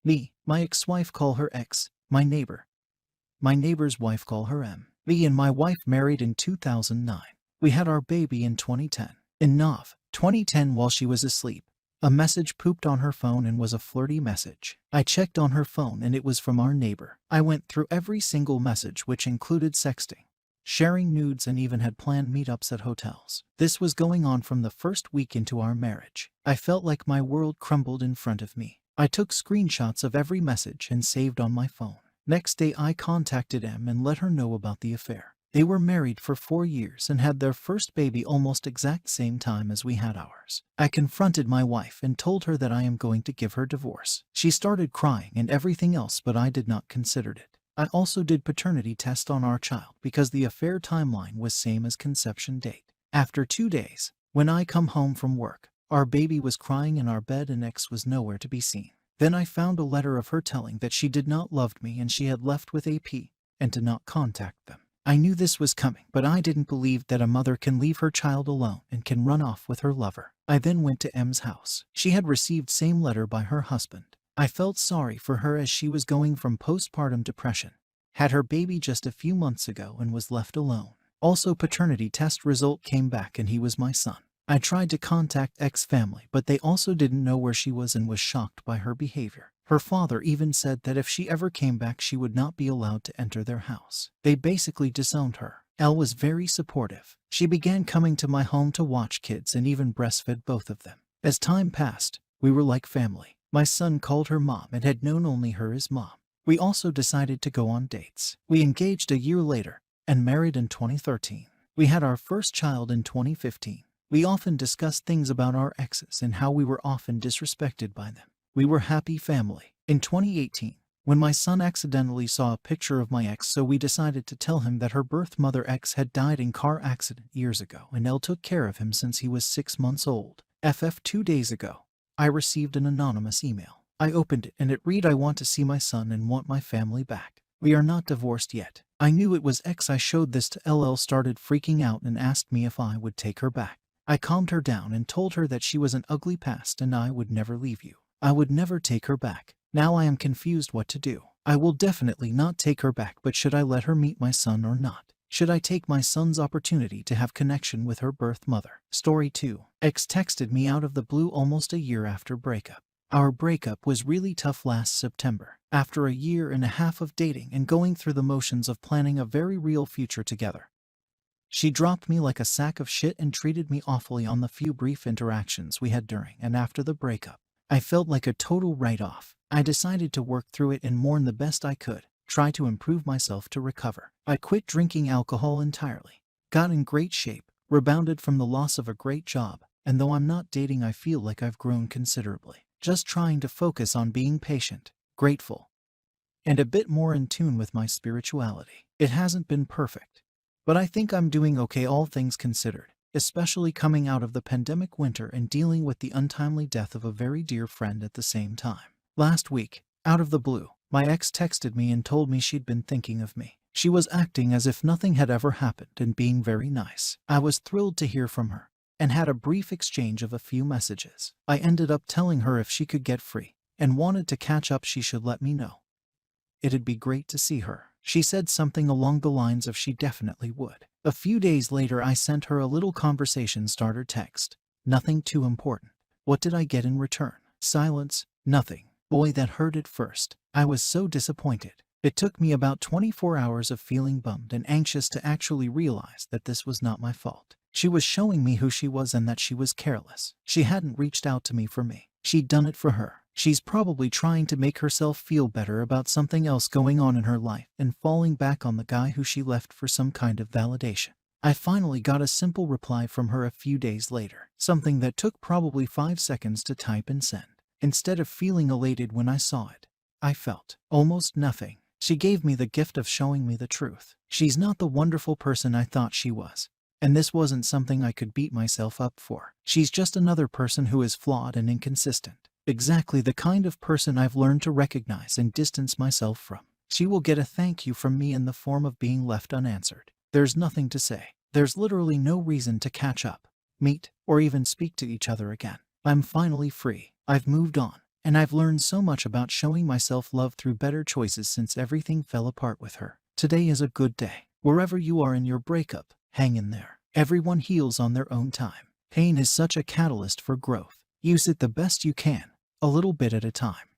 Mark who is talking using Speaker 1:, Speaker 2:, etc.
Speaker 1: Me, my ex-wife call her X, my neighbor. My neighbor's wife call her M. Me and my wife married in 2009. We had our baby in 2010. In Nov, 2010 while she was asleep. A message pooped on her phone and was a flirty message. I checked on her phone and it was from our neighbor. I went through every single message, which included sexting, sharing nudes, and even had planned meetups at hotels. This was going on from the first week into our marriage. I felt like my world crumbled in front of me. I took screenshots of every message and saved on my phone. Next day I contacted M and let her know about the affair. They were married for 4 years and had their first baby almost exact same time as we had ours. I confronted my wife and told her that I am going to give her divorce. She started crying and everything else, but I did not consider it. I also did paternity test on our child because the affair timeline was same as conception date. After 2 days, when I come home from work, our baby was crying in our bed and X was nowhere to be seen. Then I found a letter of her telling that she did not love me and she had left with AP and to not contact them. I knew this was coming, but I didn't believe that a mother can leave her child alone and can run off with her lover. I then went to M's house. She had received same letter by her husband. I felt sorry for her as she was going from postpartum depression, had her baby just a few months ago and was left alone. Also, paternity test result came back and he was my son. I tried to contact X family, but they also didn't know where she was and was shocked by her behavior. Her father even said that if she ever came back she would not be allowed to enter their house. They basically disowned her. Elle was very supportive. She began coming to my home to watch kids and even breastfed both of them. As time passed, we were like family. My son called her mom and had known only her as mom. We also decided to go on dates. We engaged a year later and married in 2013. We had our first child in 2015. We often discussed things about our exes and how we were often disrespected by them. We were happy family. In 2018, when my son accidentally saw a picture of my ex, so we decided to tell him that her birth mother X had died in car accident years ago and Elle took care of him since he was 6 months old. 2 days ago, I received an anonymous email. I opened it and it read, "I want to see my son and want my family back. We are not divorced yet." I knew it was X. I showed this to Elle. Elle started freaking out and asked me if I would take her back. I calmed her down and told her that she was an ugly past and I would never leave you. I would never take her back. Now I am confused what to do. I will definitely not take her back, but should I let her meet my son or not? Should I take my son's opportunity to have connection with her birth mother? Story 2. X texted me out of the blue almost a year after breakup. Our breakup was really tough last September. After a year and a half of dating and going through the motions of planning a very real future together, she dropped me like a sack of shit and treated me awfully on the few brief interactions we had during and after the breakup. I felt like a total write-off. I decided to work through it and mourn the best I could, try to improve myself to recover. I quit drinking alcohol entirely, got in great shape, rebounded from the loss of a great job, and though I'm not dating, I feel like I've grown considerably. Just trying to focus on being patient, grateful, and a bit more in tune with my spirituality. It hasn't been perfect, but I think I'm doing okay all things considered, especially coming out of the pandemic winter and dealing with the untimely death of a very dear friend at the same time. Last week, out of the blue, my ex texted me and told me she'd been thinking of me. She was acting as if nothing had ever happened and being very nice. I was thrilled to hear from her and had a brief exchange of a few messages. I ended up telling her if she could get free and wanted to catch up, she should let me know. It'd be great to see her. She said something along the lines of she definitely would. A few days later, I sent her a little conversation starter text. Nothing too important. What did I get in return? Silence. Nothing. Boy, that hurt at first. I was so disappointed. It took me about 24 hours of feeling bummed and anxious to actually realize that this was not my fault. She was showing me who she was and that she was careless. She hadn't reached out to me for me. She'd done it for her. She's probably trying to make herself feel better about something else going on in her life and falling back on the guy who she left for some kind of validation. I finally got a simple reply from her a few days later, something that took probably 5 seconds to type and send. Instead of feeling elated when I saw it, I felt almost nothing. She gave me the gift of showing me the truth. She's not the wonderful person I thought she was, and this wasn't something I could beat myself up for. She's just another person who is flawed and inconsistent. Exactly the kind of person I've learned to recognize and distance myself from. She will get a thank you from me in the form of being left unanswered. There's nothing to say. There's literally no reason to catch up, meet, or even speak to each other again. I'm finally free. I've moved on. And I've learned so much about showing myself love through better choices since everything fell apart with her. Today is a good day. Wherever you are in your breakup, hang in there. Everyone heals on their own time. Pain is such a catalyst for growth. Use it the best you can, a little bit at a time.